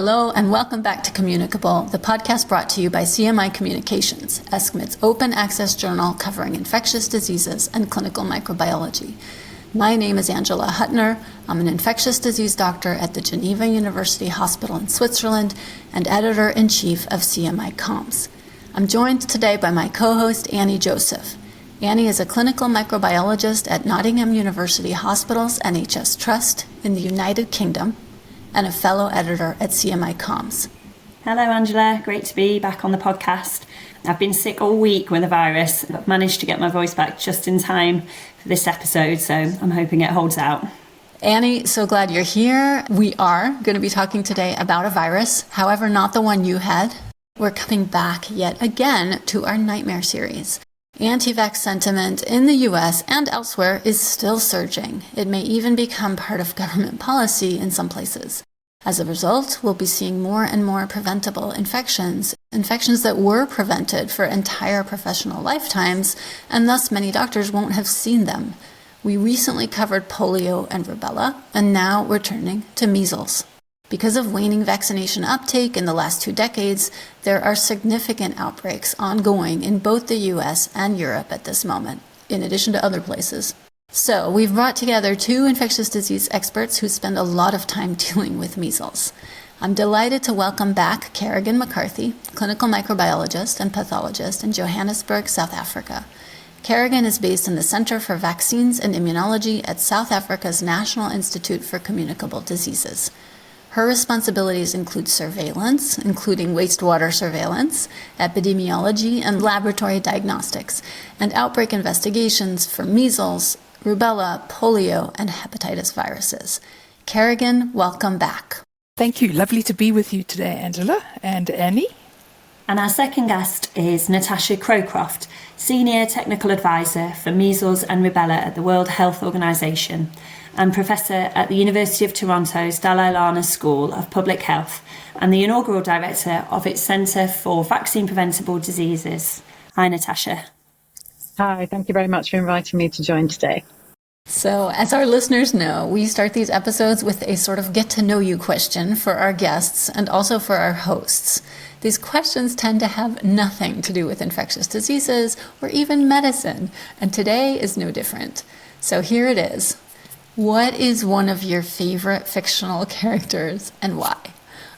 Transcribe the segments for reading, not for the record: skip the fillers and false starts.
Hello and welcome back to Communicable, the podcast brought to you by CMI Communications, ESCMID's open access journal covering infectious diseases and clinical microbiology. My name is Anelia Huttner. I'm an infectious disease doctor at the Geneva University Hospital in Switzerland and editor-in-chief of CMI Comms. I'm joined today by my co-host Annie Joseph. Annie is a clinical microbiologist at Nottingham University Hospital's NHS Trust in the United Kingdom and a fellow editor at CMI Comms. Hello Angela, great to be back on the podcast. I've been sick all week with a virus, but managed to get my voice back just in time for this episode, so I'm hoping it holds out. Annie, so glad you're here. We are going to be talking today about a virus, however, not the one you had. We're coming back yet again to our nightmare series. Anti-vax sentiment in the US and elsewhere is still surging. It may even become part of government policy in some places. As a result, we'll be seeing more and more preventable infections that were prevented for entire professional lifetimes, and thus many doctors won't have seen them. We recently covered polio and rubella, and now we're turning to measles. Because of waning vaccination uptake in the last 2 decades, there are significant outbreaks ongoing in both the US and Europe at this moment, in addition to other places. So we've brought together 2 infectious disease experts who spend a lot of time dealing with measles. I'm delighted to welcome back Kerrigan McCarthy, clinical microbiologist and pathologist in Johannesburg, South Africa. Kerrigan is based in the Center for Vaccines and Immunology at South Africa's National Institute for Communicable Diseases. Her responsibilities include surveillance, including wastewater surveillance, epidemiology, and laboratory diagnostics, and outbreak investigations for measles, rubella, polio, and hepatitis viruses. Kerrigan, welcome back. Thank you. Lovely to be with you today, Angela and Annie. And our second guest is Natasha Crowcroft, Senior Technical Advisor for Measles and Rubella at the World Health Organization and Professor at the University of Toronto's Dalai Lama School of Public Health and the inaugural Director of its Centre for Vaccine Preventable Diseases. Hi, Natasha. Hi, thank you very much for inviting me to join today. So, as our listeners know, we start these episodes with a sort of get-to-know-you question for our guests and also for our hosts. These questions tend to have nothing to do with infectious diseases or even medicine, and today is no different. So here it is. What is one of your favorite fictional characters and why?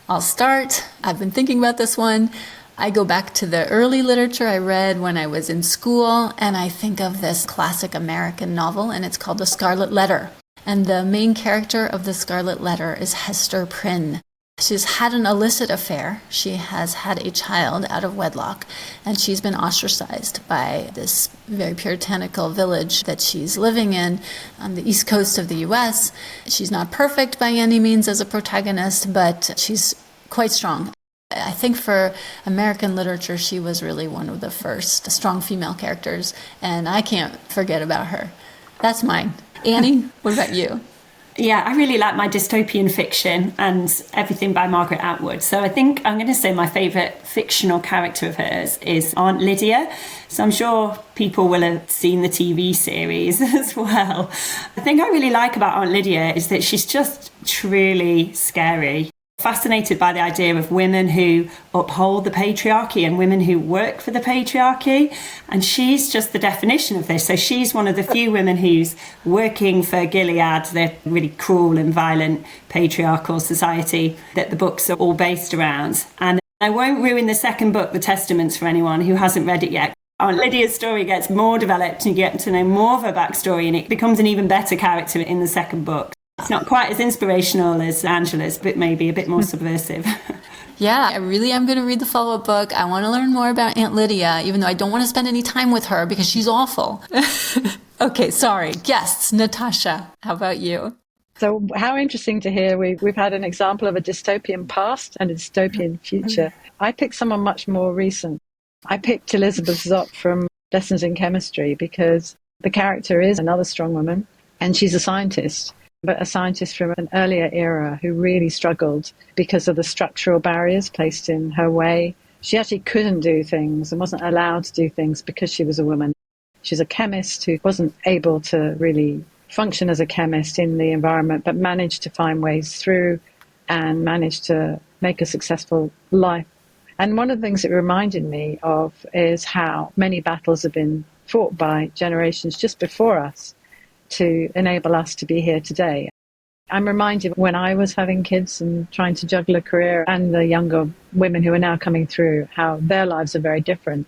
I'll start. I've been thinking about this one. I go back to the early literature I read when I was in school, and I think of this classic American novel, and it's called The Scarlet Letter. And the main character of The Scarlet Letter is Hester Prynne. She's had an illicit affair. She has had a child out of wedlock, and she's been ostracized by this very puritanical village that she's living in on the east coast of the US. She's not perfect by any means as a protagonist, but she's quite strong. I think for American literature, she was really one of the first strong female characters, and I can't forget about her. That's mine. Annie, what about you? Yeah, I really like my dystopian fiction and everything by Margaret Atwood. So I think I'm going to say my favourite fictional character of hers is Aunt Lydia. So I'm sure people will have seen the TV series as well. The thing I really like about Aunt Lydia is that she's just truly scary. Fascinated by the idea of women who uphold the patriarchy and women who work for the patriarchy, and she's just the definition of this. So she's one of the few women who's working for Gilead, the really cruel and violent patriarchal society that the books are all based around. And I won't ruin the second book, The Testaments, for anyone who hasn't read it yet. Aunt Lydia's story gets more developed and you get to know more of her backstory, and it becomes an even better character in the second book. It's not quite as inspirational as Angela's, but maybe a bit more subversive. Yeah, I really am going to read the follow-up book. I want to learn more about Aunt Lydia, even though I don't want to spend any time with her because she's awful. Okay, sorry. Guests, Natasha, how about you? So how interesting to hear we've had an example of a dystopian past and a dystopian future. I picked someone much more recent. I picked Elizabeth Zott from Lessons in Chemistry because the character is another strong woman and she's a scientist. But a scientist from an earlier era who really struggled because of the structural barriers placed in her way. She actually couldn't do things and wasn't allowed to do things because she was a woman. She's a chemist who wasn't able to really function as a chemist in the environment, but managed to find ways through and managed to make a successful life. And one of the things it reminded me of is how many battles have been fought by generations just before us to enable us to be here today. I'm reminded when I was having kids and trying to juggle a career, and the younger women who are now coming through, how their lives are very different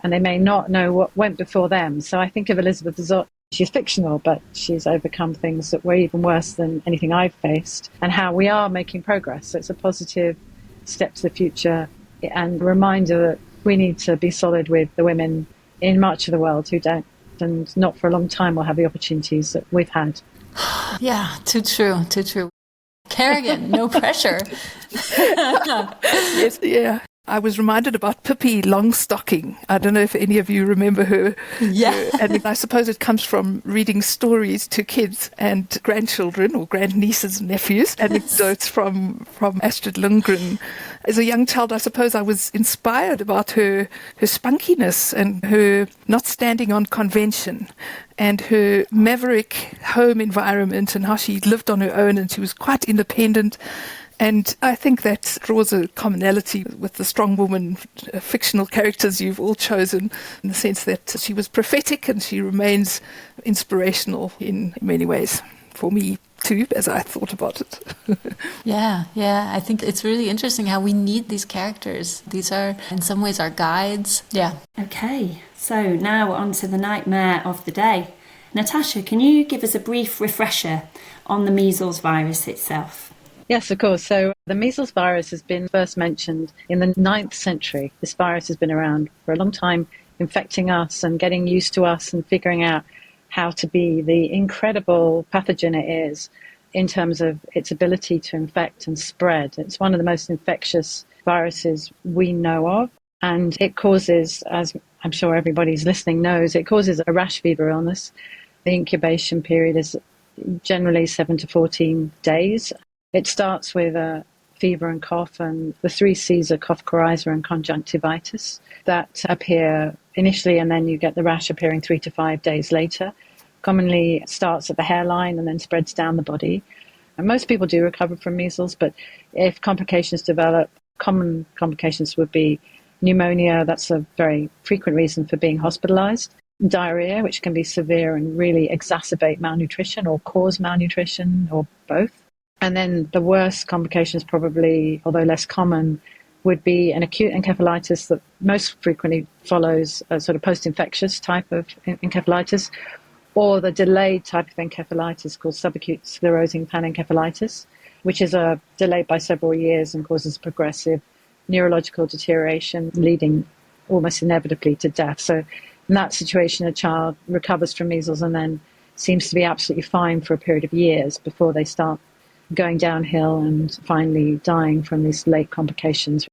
and they may not know what went before them. So I think of Elizabeth Zott. She's fictional, but she's overcome things that were even worse than anything I've faced, and how we are making progress. So it's a positive step to the future and a reminder that we need to be solid with the women in much of the world who don't, and not for a long time will have the opportunities that we've had. Yeah, too true, too true. Kerrigan, no pressure. Yes, yeah. I was reminded about Pippi Longstocking. I don't know if any of you remember her. Yeah. And I suppose it comes from reading stories to kids and grandchildren or grandnieces and nephews, anecdotes from Astrid Lindgren. As a young child, I suppose I was inspired about her spunkiness and her not standing on convention and her maverick home environment and how she lived on her own and she was quite independent. And I think that draws a commonality with the strong woman fictional characters you've all chosen, in the sense that she was prophetic and she remains inspirational in many ways for me too, as I thought about it. Yeah. I think it's really interesting how we need these characters. These are, in some ways, our guides. Yeah. Okay, so now on to the nightmare of the day. Natasha, can you give us a brief refresher on the measles virus itself? Yes, of course. So the measles virus has been first mentioned in the 9th century. This virus has been around for a long time, infecting us and getting used to us and figuring out how to be the incredible pathogen it is in terms of its ability to infect and spread. It's one of the most infectious viruses we know of. And it causes, as I'm sure everybody's listening knows, it causes a rash fever illness. The incubation period is generally 7 to 14 days. It starts with a fever and cough, and the 3 C's are cough, coryza, and conjunctivitis that appear initially, and then you get the rash appearing 3 to 5 days later. Commonly it starts at the hairline and then spreads down the body. And most people do recover from measles, but if complications develop, common complications would be pneumonia. That's a very frequent reason for being hospitalized. Diarrhea, which can be severe and really exacerbate malnutrition or cause malnutrition or both. And then the worst complications probably, although less common, would be an acute encephalitis that most frequently follows a sort of post-infectious type of encephalitis, or the delayed type of encephalitis called subacute sclerosing panencephalitis, which is delayed by several years and causes progressive neurological deterioration, leading almost inevitably to death. So in that situation, a child recovers from measles and then seems to be absolutely fine for a period of years before they start going downhill and finally dying from these late complications.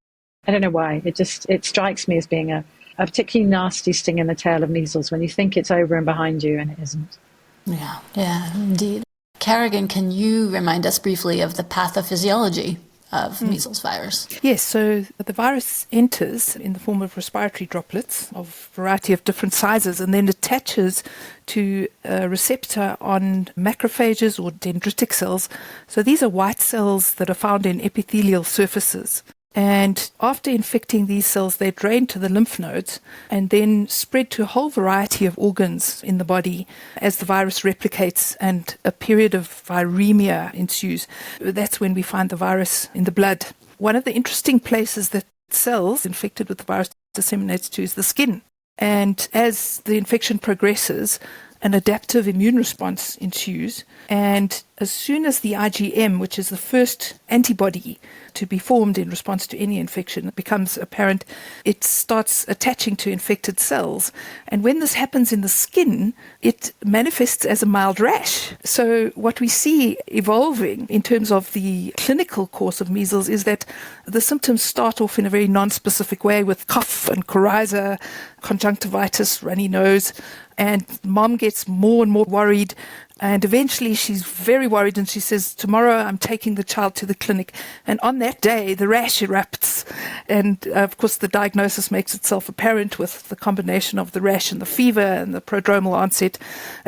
I don't know why. It strikes me as being a particularly nasty sting in the tail of measles when you think it's over and behind you and it isn't. Yeah, indeed. Kerrigan, can you remind us briefly of the pathophysiology of measles virus? Yes, so the virus enters in the form of respiratory droplets of a variety of different sizes and then attaches to a receptor on macrophages or dendritic cells. So these are white cells that are found in epithelial surfaces. And after infecting these cells, they drain to the lymph nodes and then spread to a whole variety of organs in the body as the virus replicates and a period of viremia ensues. That's when we find the virus in the blood. One of the interesting places that cells infected with the virus disseminates to is the skin. And as the infection progresses, an adaptive immune response ensues. And as soon as the IgM, which is the first antibody to be formed in response to any infection, becomes apparent, it starts attaching to infected cells. And when this happens in the skin, it manifests as a mild rash. So what we see evolving in terms of the clinical course of measles is that the symptoms start off in a very non-specific way with cough and coryza, conjunctivitis, runny nose, and mom gets more and more worried. And eventually she's very worried and she says, tomorrow I'm taking the child to the clinic. And on that day, the rash erupts. And of course, the diagnosis makes itself apparent with the combination of the rash and the fever and the prodromal onset.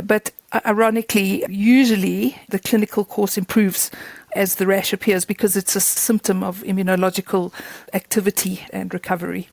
But ironically, usually the clinical course improves as the rash appears because it's a symptom of immunological activity and recovery.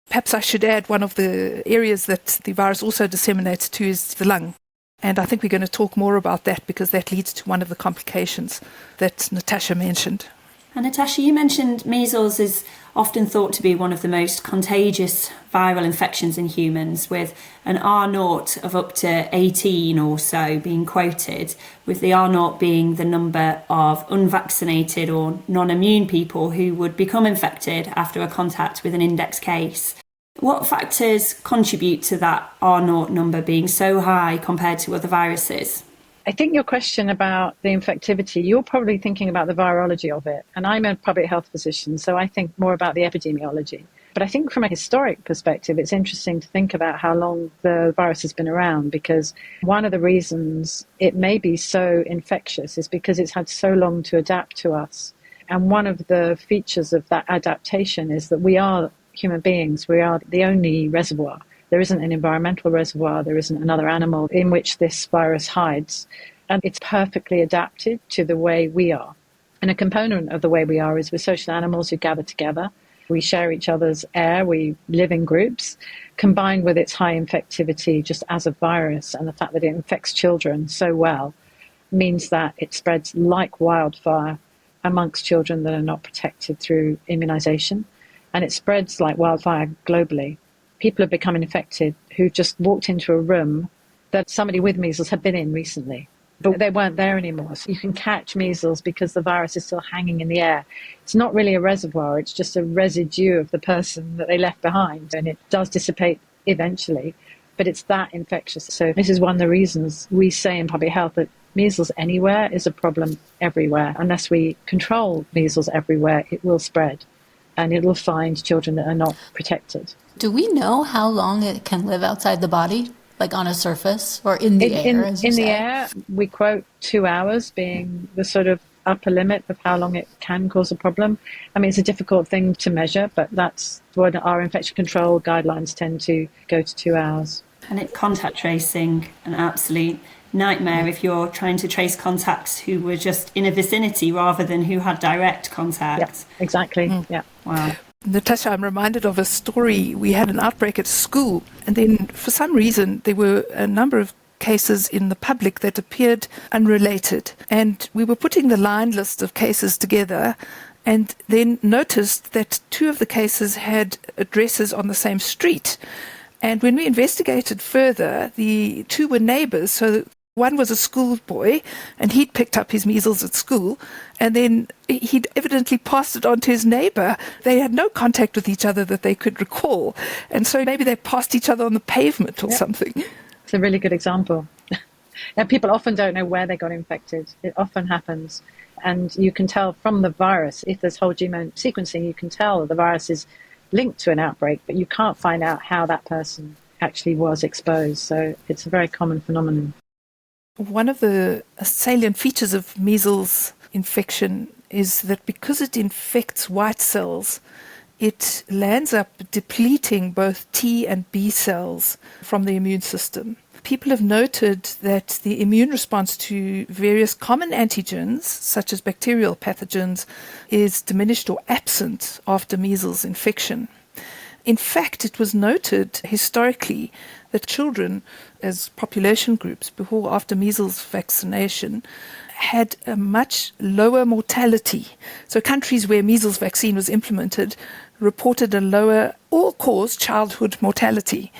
Perhaps I should add one of the areas that the virus also disseminates to is the lung. And I think we're going to talk more about that because that leads to one of the complications that Natasha mentioned. And Natasha, you mentioned measles is often thought to be one of the most contagious viral infections in humans, with an R0 of up to 18 or so being quoted, with the R0 being the number of unvaccinated or non-immune people who would become infected after a contact with an index case. What factors contribute to that R0 number being so high compared to other viruses? I think your question about the infectivity, you're probably thinking about the virology of it. And I'm a public health physician, so I think more about the epidemiology. But I think from a historic perspective, it's interesting to think about how long the virus has been around, because one of the reasons it may be so infectious is because it's had so long to adapt to us. And one of the features of that adaptation is that we are human beings. We are the only reservoir. There isn't an environmental reservoir, there isn't another animal in which this virus hides. And it's perfectly adapted to the way we are. And a component of the way we are is we're social animals who gather together. We share each other's air, we live in groups, combined with its high infectivity just as a virus, and the fact that it infects children so well means that it spreads like wildfire amongst children that are not protected through immunization. And it spreads like wildfire globally. People have become infected who just walked into a room that somebody with measles had been in recently, but they weren't there anymore. So you can catch measles because the virus is still hanging in the air. It's not really a reservoir, it's just a residue of the person that they left behind, and it does dissipate eventually, but it's that infectious. So this is one of the reasons we say in public health that measles anywhere is a problem everywhere. Unless we control measles everywhere, it will spread, and it will find children that are not protected. Do we know how long it can live outside the body, like on a surface or in the air? In the air, we quote 2 hours being the sort of upper limit of how long it can cause a problem. I mean, it's a difficult thing to measure, but that's what our infection control guidelines tend to go to 2 hours. And it's contact tracing, an absolute nightmare if you're trying to trace contacts who were just in a vicinity rather than who had direct contact. Yeah, exactly. Yeah. Wow. Natasha, I'm reminded of a story. We had an outbreak at school, and then for some reason there were a number of cases in the public that appeared unrelated. And we were putting the line list of cases together and then noticed that 2 of the cases had addresses on the same street. And when we investigated further, the 2 were neighbors. So one was a schoolboy, and he'd picked up his measles at school, and then he'd evidently passed it on to his neighbor. They had no contact with each other that they could recall. And so maybe they passed each other on the pavement or something. It's a really good example. Now, people often don't know where they got infected. It often happens. And you can tell from the virus, if there's whole genome sequencing, you can tell that the virus is linked to an outbreak, but you can't find out how that person actually was exposed. So it's a very common phenomenon. One of the salient features of measles infection is that because it infects white cells, it lands up depleting both T and B cells from the immune system. People have noted that the immune response to various common antigens, such as bacterial pathogens, is diminished or absent after measles infection. In fact, it was noted historically that children as population groups before or after measles vaccination had a much lower mortality. So countries where measles vaccine was implemented reported a lower all-cause childhood mortality.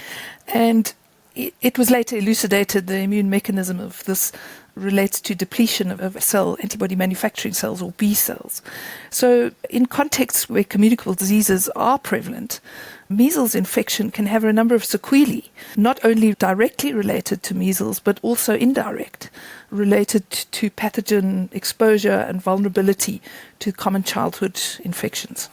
And it was later elucidated the immune mechanism of this relates to depletion of cell antibody manufacturing cells, or B cells. So in contexts where communicable diseases are prevalent, measles infection can have a number of sequelae, not only directly related to measles, but also indirect, related to pathogen exposure and vulnerability to common childhood infections.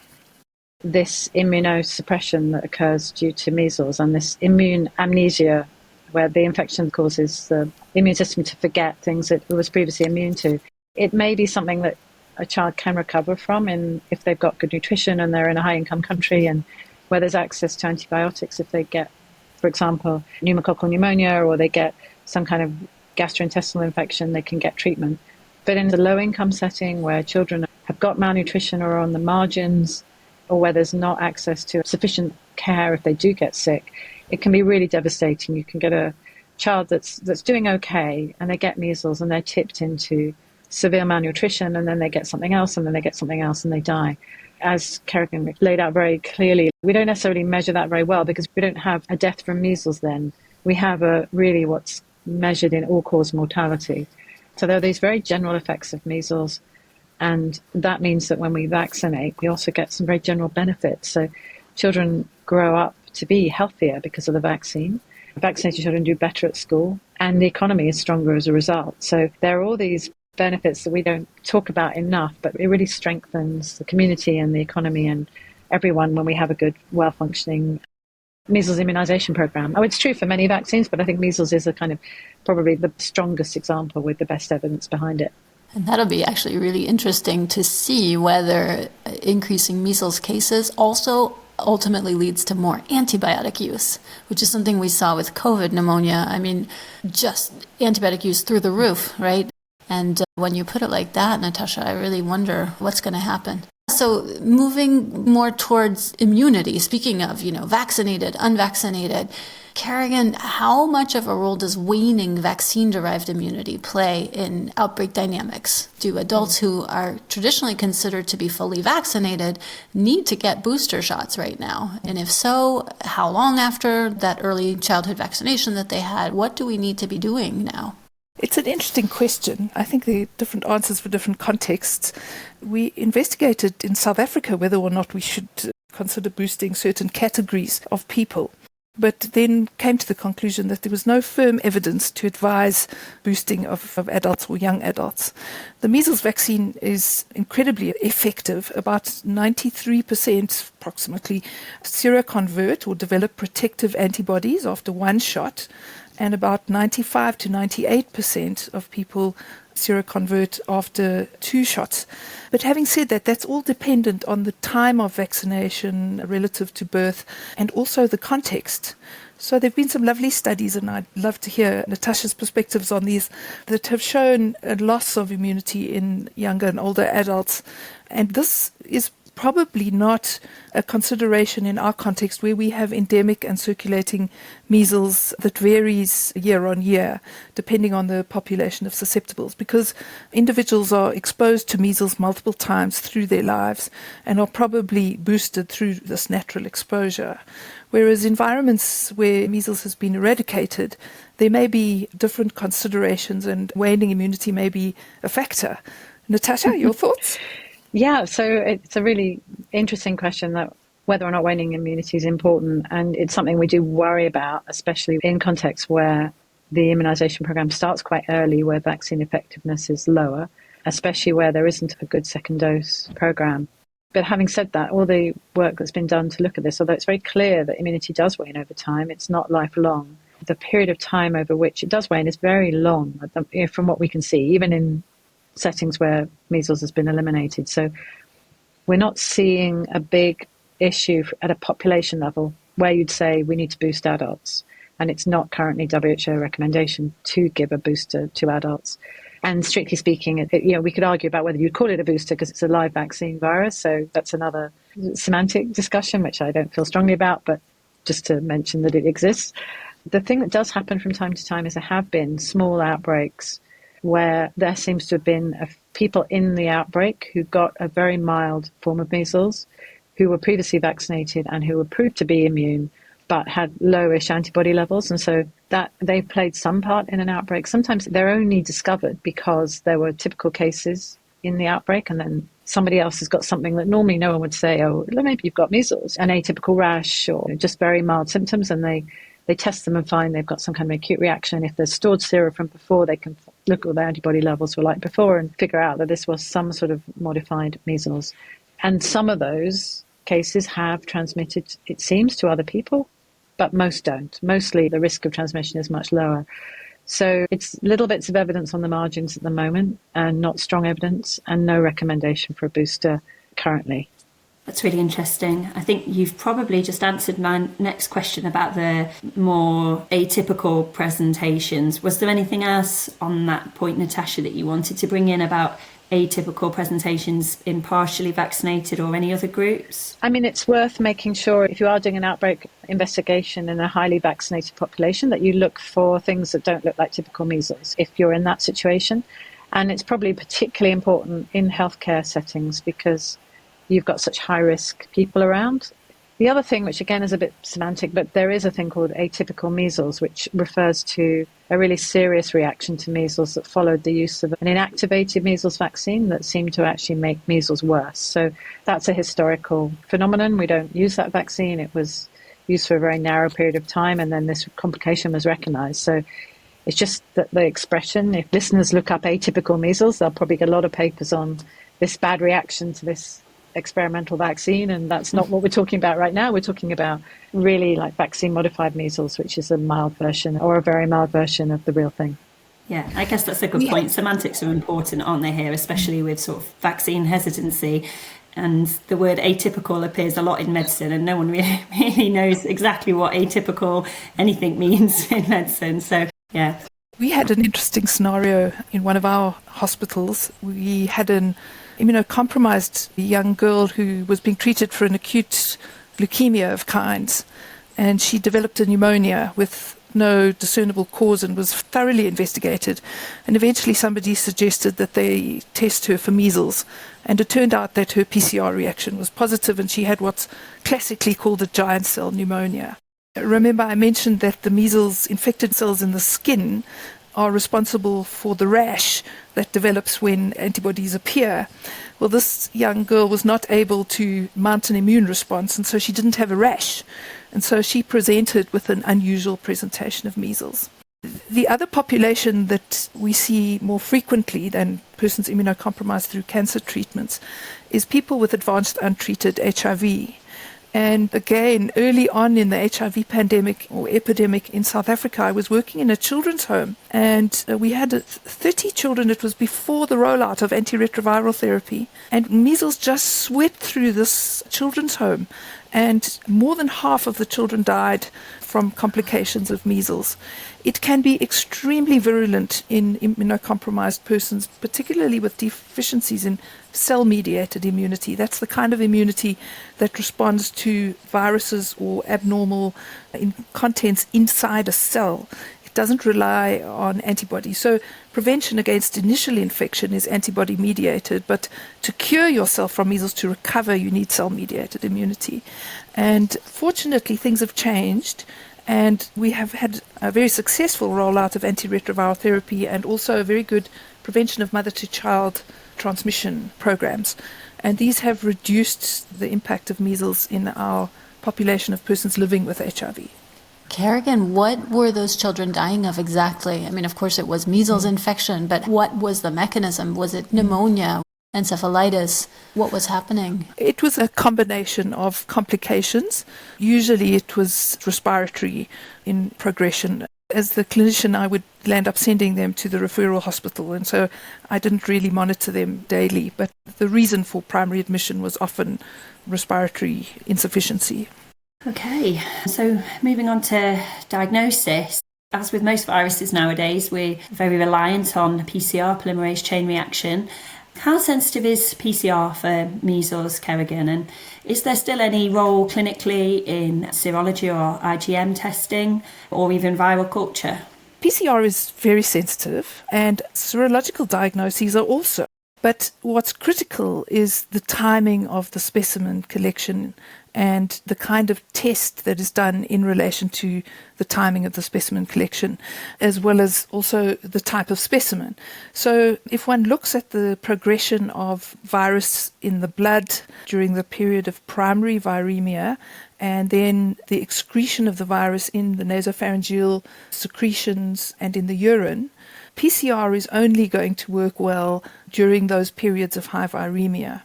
This immunosuppression that occurs due to measles and this immune amnesia, where the infection causes the immune system to forget things that it was previously immune to, it may be something that a child can recover from if they've got good nutrition and they're in a high-income country and where there's access to antibiotics. If they get, for example, pneumococcal pneumonia or they get some kind of gastrointestinal infection, they can get treatment. But in the low-income setting where children have got malnutrition or are on the margins, or where there's not access to sufficient care if they do get sick, it can be really devastating. You can get a child that's doing okay, and they get measles, and they're tipped into severe malnutrition, and then they get something else, and then they get something else, and they die. As Kerrigan laid out very clearly, we don't necessarily measure that very well because we don't have a death from measles then. We have really what's measured in all-cause mortality. So there are these very general effects of measles, and that means that when we vaccinate, we also get some very general benefits. So children grow up to be healthier because of the vaccine. Vaccinated children do better at school, and the economy is stronger as a result. So there are all these benefits that we don't talk about enough, but it really strengthens the community and the economy and everyone when we have a good, well-functioning measles immunization program. Oh, it's true for many vaccines, but I think measles is a kind of probably the strongest example with the best evidence behind it. And that'll be actually really interesting to see whether increasing measles cases also ultimately leads to more antibiotic use, which is something we saw with COVID pneumonia. I mean, just antibiotic use through the roof, right? And when you put it like that, Natasha, I really wonder what's going to happen. So moving more towards immunity, speaking of, vaccinated, unvaccinated, Kerrigan, how much of a role does waning vaccine-derived immunity play in outbreak dynamics? Do adults who are traditionally considered to be fully vaccinated need to get booster shots right now? And if so, how long after that early childhood vaccination that they had? What do we need to be doing now? It's an interesting question. I think there are different answers for different contexts. We investigated in South Africa whether or not we should consider boosting certain categories of people, but then came to the conclusion that there was no firm evidence to advise boosting of adults or young adults. The measles vaccine is incredibly effective. About 93% approximately seroconvert or develop protective antibodies after one shot, and about 95 to 98% of people seroconvert after 2 shots. But having said that, that's all dependent on the time of vaccination relative to birth and also the context. So there have been some lovely studies, and I'd love to hear Natasha's perspectives on these, that have shown a loss of immunity in younger and older adults. And this is probably not a consideration in our context where we have endemic and circulating measles that varies year on year depending on the population of susceptibles, because individuals are exposed to measles multiple times through their lives and are probably boosted through this natural exposure. Whereas environments where measles has been eradicated, there may be different considerations and waning immunity may be a factor. Natasha, your thoughts? Yeah, so it's a really interesting question, that whether or not waning immunity is important, and it's something we do worry about, especially in contexts where the immunisation programme starts quite early, where vaccine effectiveness is lower, especially where there isn't a good second dose programme. But having said that, all the work that's been done to look at this, although it's very clear that immunity does wane over time, it's not lifelong. The period of time over which it does wane is very long, from what we can see, even in settings where measles has been eliminated. So we're not seeing a big issue at a population level where you'd say we need to boost adults. And it's not currently WHO recommendation to give a booster to adults. And strictly speaking, we could argue about whether you'd call it a booster because it's a live vaccine virus. So that's another semantic discussion, which I don't feel strongly about, but just to mention that it exists. The thing that does happen from time to time is there have been small outbreaks where there seems to have been people in the outbreak who got a very mild form of measles, who were previously vaccinated and who were proved to be immune, but had lowish antibody levels. And so that they played some part in an outbreak. Sometimes they're only discovered because there were typical cases in the outbreak, and then somebody else has got something that normally no one would say, oh, maybe you've got measles, an atypical rash or just very mild symptoms, and they test them and find they've got some kind of acute reaction. If there's stored sera from before, they can look at what their antibody levels were like before and figure out that this was some sort of modified measles. And some of those cases have transmitted, it seems, to other people, but most don't. Mostly the risk of transmission is much lower. So it's little bits of evidence on the margins at the moment and not strong evidence, and no recommendation for a booster currently. That's really interesting. I think you've probably just answered my next question about the more atypical presentations. Was there anything else on that point, Natasha, that you wanted to bring in about atypical presentations in partially vaccinated or any other groups? I mean, it's worth making sure if you are doing an outbreak investigation in a highly vaccinated population that you look for things that don't look like typical measles if you're in that situation. And it's probably particularly important in healthcare settings because you've got such high-risk people around. The other thing, which again is a bit semantic, but there is a thing called atypical measles, which refers to a really serious reaction to measles that followed the use of an inactivated measles vaccine that seemed to actually make measles worse. So that's a historical phenomenon. We don't use that vaccine. It was used for a very narrow period of time, and then this complication was recognized. So it's just that the expression, if listeners look up atypical measles, they'll probably get a lot of papers on this bad reaction to this experimental vaccine, and that's not what we're talking about right now. We're talking about really like vaccine modified measles, which is a mild version or a very mild version of the real thing. Yeah, I guess that's a good point. Semantics are important, aren't they, here, especially with sort of vaccine hesitancy. And the word atypical appears a lot in medicine, and no one really knows exactly what atypical anything means in medicine. So, yeah. We had an interesting scenario in one of our hospitals. We had an immunocompromised young girl who was being treated for an acute leukemia of kinds, and she developed a pneumonia with no discernible cause and was thoroughly investigated. And eventually somebody suggested that they test her for measles, and it turned out that her PCR reaction was positive and she had what's classically called a giant cell pneumonia. Remember, I mentioned that the measles infected cells in the skin are responsible for the rash that develops when antibodies appear. Well, this young girl was not able to mount an immune response, and so she didn't have a rash. And so she presented with an unusual presentation of measles. The other population that we see more frequently than persons immunocompromised through cancer treatments is people with advanced untreated HIV. And again, early on in the HIV pandemic or epidemic in South Africa, I was working in a children's home, and we had 30 children. It was before the rollout of antiretroviral therapy, and measles just swept through this children's home, and more than half of the children died from complications of measles. It can be extremely virulent in immunocompromised persons, particularly with deficiencies in cell-mediated immunity. That's the kind of immunity that responds to viruses or abnormal contents inside a cell. It doesn't rely on antibodies. So prevention against initial infection is antibody-mediated, but to cure yourself from measles, to recover, you need cell-mediated immunity. And fortunately, things have changed, and we have had a very successful rollout of antiretroviral therapy and also a very good prevention of mother-to-child transmission programs. And these have reduced the impact of measles in our population of persons living with HIV. Kerrigan, what were those children dying of exactly? I mean, of course, it was measles infection, but what was the mechanism? Was it pneumonia, encephalitis? What was happening? It was a combination of complications. Usually it was respiratory in progression. As the clinician, I would end up sending them to the referral hospital, and so I didn't really monitor them daily. But the reason for primary admission was often respiratory insufficiency. Okay, so moving on to diagnosis. As with most viruses nowadays, we're very reliant on PCR, polymerase chain reaction. How sensitive is PCR for measles, Kerrigan? And is there still any role clinically in serology or IgM testing or even viral culture? PCR is very sensitive, and serological diagnoses are also. But what's critical is the timing of the specimen collection and the kind of test that is done in relation to the timing of the specimen collection, as well as also the type of specimen. So if one looks at the progression of virus in the blood during the period of primary viremia, and then the excretion of the virus in the nasopharyngeal secretions and in the urine, PCR is only going to work well during those periods of high viremia.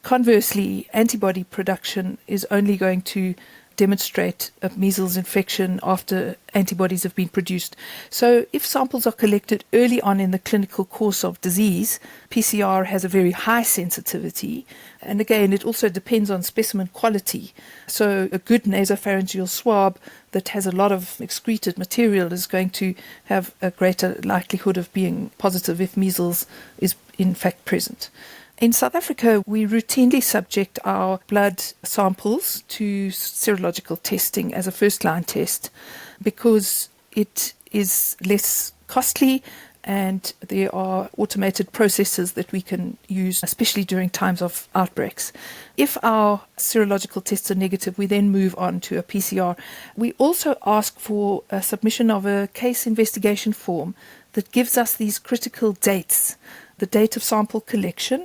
Conversely, antibody production is only going to demonstrate a measles infection after antibodies have been produced. So if samples are collected early on in the clinical course of disease, PCR has a very high sensitivity. And again, it also depends on specimen quality. So a good nasopharyngeal swab that has a lot of excreted material is going to have a greater likelihood of being positive if measles is in fact present. In South Africa, we routinely subject our blood samples to serological testing as a first-line test because it is less costly and there are automated processes that we can use, especially during times of outbreaks. If our serological tests are negative, we then move on to a PCR. We also ask for a submission of a case investigation form that gives us these critical dates: the date of sample collection,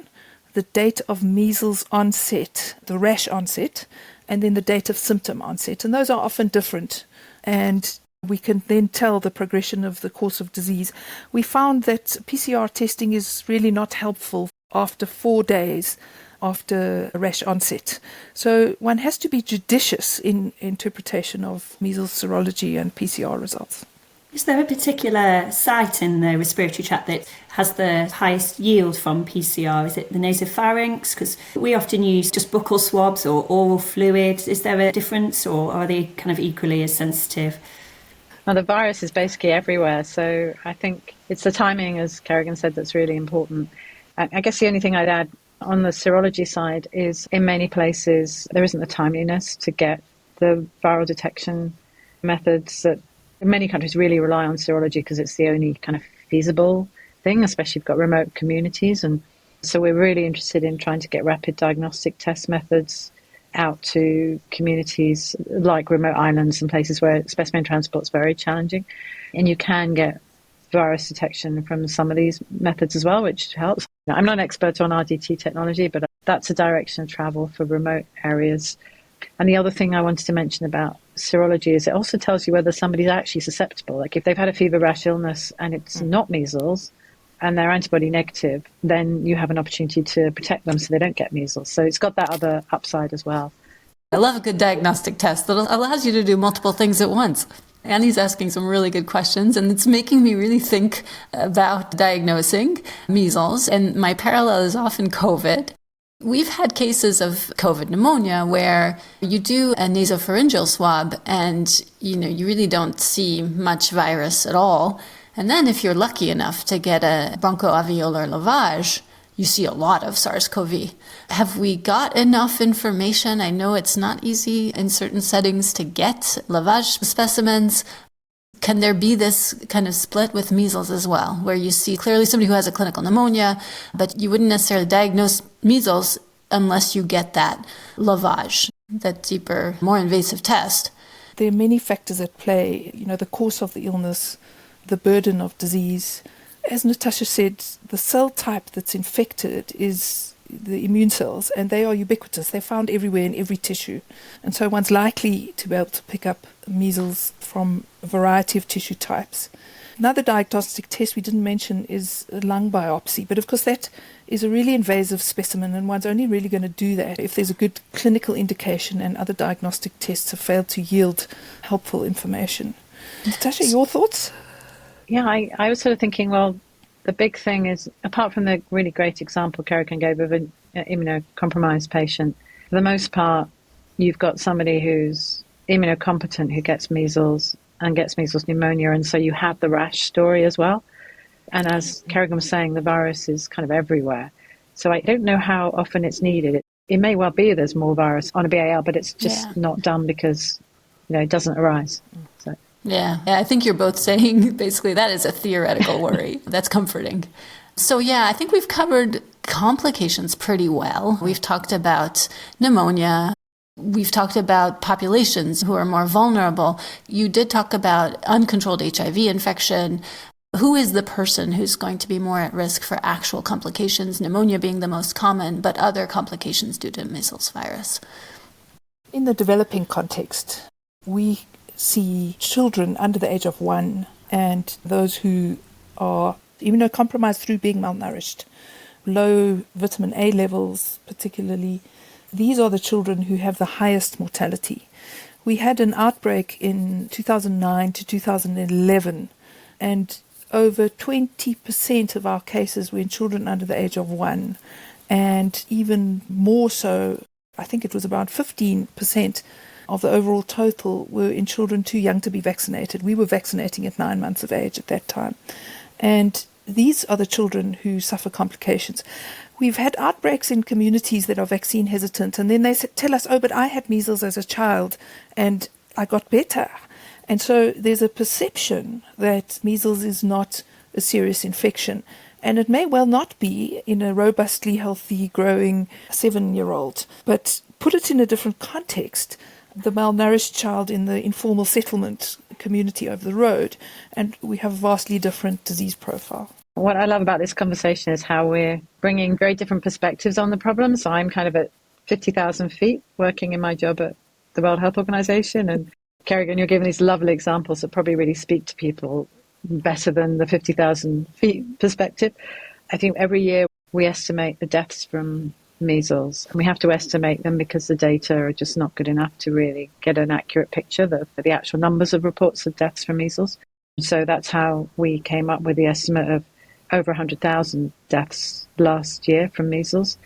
the date of measles onset, the rash onset, and then the date of symptom onset. And those are often different. And we can then tell the progression of the course of disease. We found that PCR testing is really not helpful after 4 days after a rash onset. So one has to be judicious in interpretation of measles serology and PCR results. Is there a particular site in the respiratory tract that has the highest yield from PCR? Is it the nasopharynx? Because we often use just buccal swabs or oral fluid. Is there a difference, or are they kind of equally as sensitive? Well, the virus is basically everywhere, so I think it's the timing, as Kerrigan said, that's really important. I guess the only thing I'd add on the serology side is in many places there isn't the timeliness to get the viral detection methods that many countries really rely on serology because it's the only kind of feasible thing, especially if you've got remote communities. And so we're really interested in trying to get rapid diagnostic test methods out to communities like remote islands and places where specimen transport is very challenging. And you can get virus detection from some of these methods as well, which helps. I'm not an expert on RDT technology, but that's a direction of travel for remote areas. And the other thing I wanted to mention about serology is it also tells you whether somebody's actually susceptible. Like if they've had a fever rash illness and it's not measles and they're antibody negative, then you have an opportunity to protect them so they don't get measles. So it's got that other upside as well. I love a good diagnostic test that allows you to do multiple things at once. Annie's asking some really good questions, and it's making me really think about diagnosing measles. And my parallel is often COVID. We've had cases of COVID pneumonia where you do a nasopharyngeal swab and, you really don't see much virus at all. And then if you're lucky enough to get a bronchoalveolar lavage, you see a lot of SARS-CoV. Have we got enough information? I know it's not easy in certain settings to get lavage specimens. Can there be this kind of split with measles as well, where you see clearly somebody who has a clinical pneumonia, but you wouldn't necessarily diagnose measles unless you get that lavage, that deeper, more invasive test? There are many factors at play, the course of the illness, the burden of disease. As Natasha said, the cell type that's infected is the immune cells, and they are ubiquitous. They're found everywhere in every tissue. And so one's likely to be able to pick up measles from a variety of tissue types. Another diagnostic test we didn't mention is a lung biopsy, but of course that is a really invasive specimen, and one's only really going to do that if there's a good clinical indication and other diagnostic tests have failed to yield helpful information. Natasha, your thoughts? Yeah, I was sort of thinking, well, the big thing is, apart from the really great example Kerrigan gave of an immunocompromised patient, for the most part, you've got somebody who's immunocompetent who gets measles and gets measles pneumonia, and so you have the rash story as well. And as Kerrigan was saying, the virus is kind of everywhere. So I don't know how often it's needed. It may well be there's more virus on a BAL, but it's just not done because it doesn't arise. So. Yeah, I think you're both saying basically that is a theoretical worry. That's comforting. So I think we've covered complications pretty well. We've talked about pneumonia. We've talked about populations who are more vulnerable. You did talk about uncontrolled HIV infection. Who is the person who's going to be more at risk for actual complications, pneumonia being the most common, but other complications due to measles virus? In the developing context, we see children under the age of 1 and those who are immunocompromised through being malnourished, low vitamin A levels particularly. These are the children who have the highest mortality. We had an outbreak in 2009 to 2011, and over 20% of our cases were in children under the age of 1, and even more so, I think it was about 15% of the overall total were in children too young to be vaccinated. We were vaccinating at 9 months of age at that time. And these are the children who suffer complications. We've had outbreaks in communities that are vaccine hesitant, and then they tell us, oh, but I had measles as a child and I got better. And so there's a perception that measles is not a serious infection. And it may well not be in a robustly healthy, growing 7-year-old. But put it in a different context, the malnourished child in the informal settlement community over the road, and we have a vastly different disease profile. What I love about this conversation is how we're bringing very different perspectives on the problem. So I'm kind of at 50,000 feet working in my job at the World Health Organization. And Kerrigan, you're giving these lovely examples that probably really speak to people better than the 50,000 feet perspective. I think every year we estimate the deaths from measles, and we have to estimate them because the data are just not good enough to really get an accurate picture of the actual numbers of reports of deaths from measles. So that's how we came up with the estimate of over 100,000 deaths last year from measles.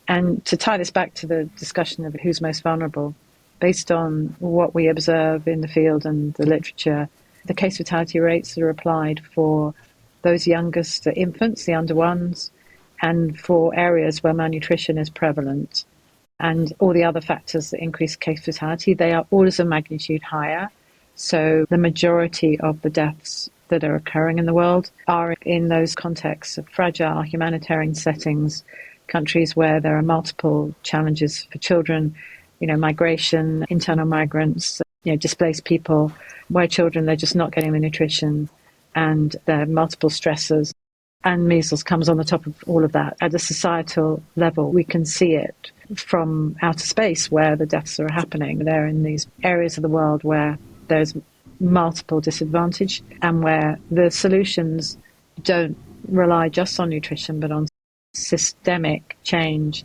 And to tie this back to the discussion of who's most vulnerable, based on what we observe in the field and the literature, the case fatality rates that are applied for those youngest, the infants, the under ones, and for areas where malnutrition is prevalent, and all the other factors that increase case fatality, they are orders of magnitude higher. So the majority of the deaths that are occurring in the world are in those contexts of fragile humanitarian settings, countries where there are multiple challenges for children, migration, internal migrants, displaced people, where children, they're just not getting the nutrition, and there are multiple stressors. And measles comes on the top of all of that. At a societal level, we can see it from outer space where the deaths are happening. They're in these areas of the world where there's multiple disadvantage and where the solutions don't rely just on nutrition but on systemic change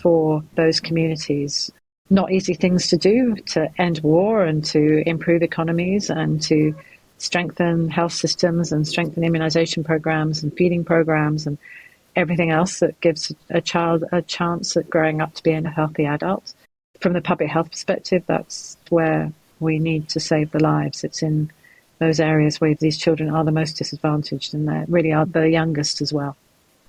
for those communities. Not easy things to do to end war and to improve economies and to strengthen health systems and strengthen immunization programs and feeding programs and everything else that gives a child a chance at growing up to be a healthy adult. From the public health perspective, that's where we need to save the lives. It's in those areas where these children are the most disadvantaged, and they really are the youngest as well.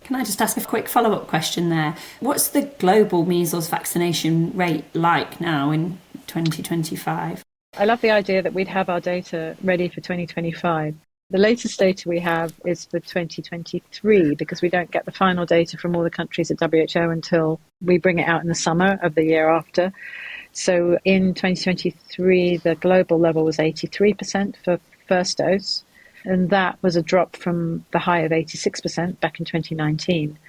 Can I just ask a quick follow-up question there? What's the global measles vaccination rate like now in 2025? I love the idea that we'd have our data ready for 2025. The latest data we have is for 2023 because we don't get the final data from all the countries at WHO until we bring it out in the summer of the year after. So in 2023, the global level was 83% for first dose, and that was a drop from the high of 86% back in 2019.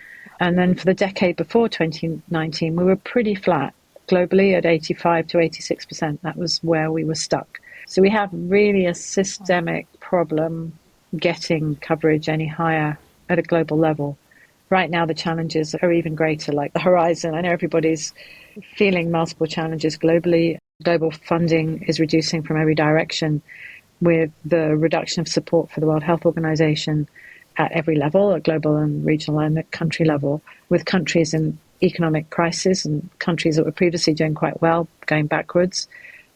And then for the decade before 2019, we were pretty flat globally at 85 to 86%. That was where we were stuck. So we have really a systemic problem getting coverage any higher at a global level. Right now, the challenges are even greater, like the horizon. I know everybody's feeling multiple challenges globally. Global funding is reducing from every direction with the reduction of support for the World Health Organization at every level, at global and regional and at country level, with countries in economic crisis and countries that were previously doing quite well going backwards.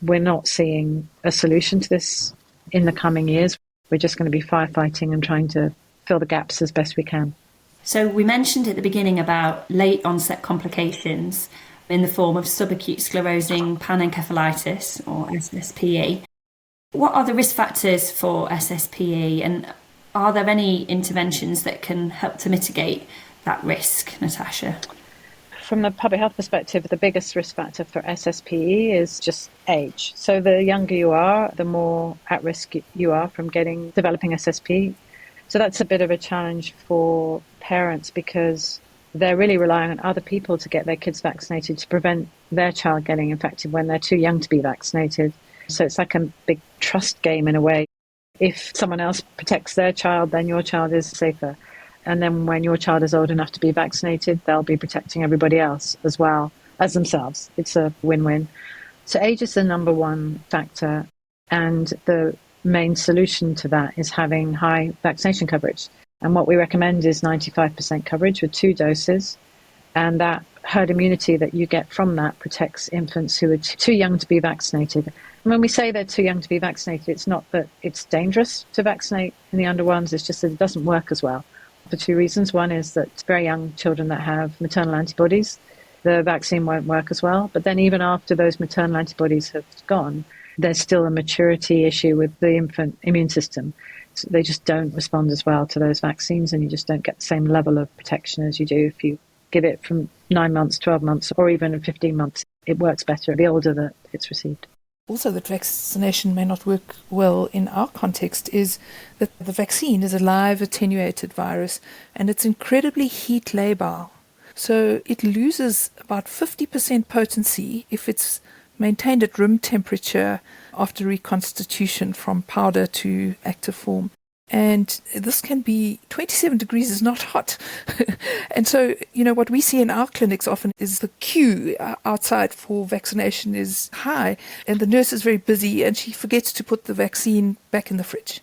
We're not seeing a solution to this in the coming years. We're just going to be firefighting and trying to fill the gaps as best we can. So we mentioned at the beginning about late onset complications in the form of subacute sclerosing panencephalitis or SSPE. What are the risk factors for SSPE, and are there any interventions that can help to mitigate that risk, Natasha? From the public health perspective, the biggest risk factor for SSPE is just age. So the younger you are, the more at risk you are from developing SSPE. So that's a bit of a challenge for parents because they're really relying on other people to get their kids vaccinated to prevent their child getting infected when they're too young to be vaccinated. So it's like a big trust game in a way. If someone else protects their child, then your child is safer. And then when your child is old enough to be vaccinated, they'll be protecting everybody else as well as themselves. It's a win-win. So age is the number one factor, and the main solution to that is having high vaccination coverage. And what we recommend is 95% coverage with 2 doses. And that herd immunity that you get from that protects infants who are too young to be vaccinated. And when we say they're too young to be vaccinated, it's not that it's dangerous to vaccinate in the under ones, it's just that it doesn't work as well. For 2 reasons. One is that very young children that have maternal antibodies, the vaccine won't work as well. But then even after those maternal antibodies have gone, there's still a maturity issue with the infant immune system. So they just don't respond as well to those vaccines, and you just don't get the same level of protection as you do if you give it from 9 months, 12 months, or even 15 months. It works better the older that it's received. Also, that vaccination may not work well in our context is that the vaccine is a live attenuated virus, and it's incredibly heat labile. So it loses about 50% potency if it's maintained at room temperature after reconstitution from powder to active form. And this can be 27 degrees is not hot. And so, what we see in our clinics often is the queue outside for vaccination is high, and the nurse is very busy and she forgets to put the vaccine back in the fridge.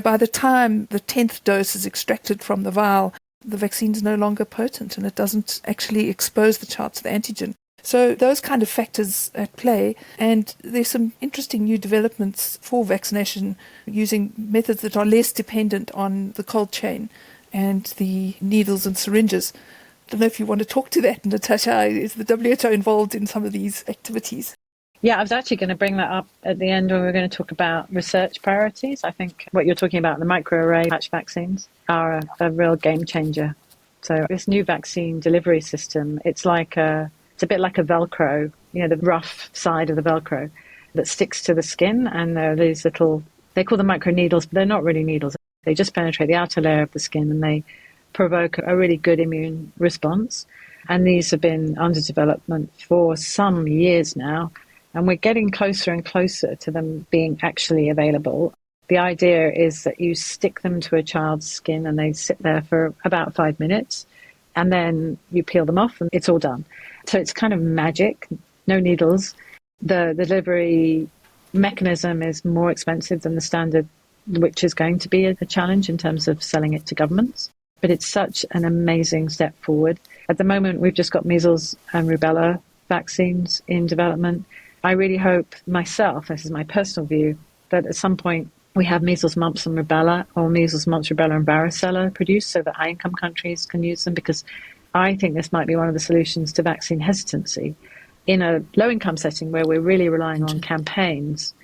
By the time the 10th dose is extracted from the vial, the vaccine is no longer potent and it doesn't actually expose the child to the antigen. So those kind of factors at play, and there's some interesting new developments for vaccination using methods that are less dependent on the cold chain and the needles and syringes. I don't know if you want to talk to that, Natasha. Is the WHO involved in some of these activities? Yeah, I was actually going to bring that up at the end when we were going to talk about research priorities. I think what you're talking about, the microarray patch vaccines, are a real game changer. So this new vaccine delivery system, it's a bit like a Velcro, the rough side of the Velcro that sticks to the skin. And there are these little, they call them micro needles, but they're not really needles. They just penetrate the outer layer of the skin and they provoke a really good immune response. And these have been under development for some years now. And we're getting closer and closer to them being actually available. The idea is that you stick them to a child's skin and they sit there for about 5 minutes. And then you peel them off and it's all done. So it's kind of magic, no needles. The delivery mechanism is more expensive than the standard, which is going to be a challenge in terms of selling it to governments. But it's such an amazing step forward. At the moment, we've just got measles and rubella vaccines in development. I really hope myself, this is my personal view, that at some point we have measles, mumps and rubella, or measles, mumps, rubella and varicella produced so that high-income countries can use them, because I think this might be one of the solutions to vaccine hesitancy. In a low-income setting where we're really relying on campaigns,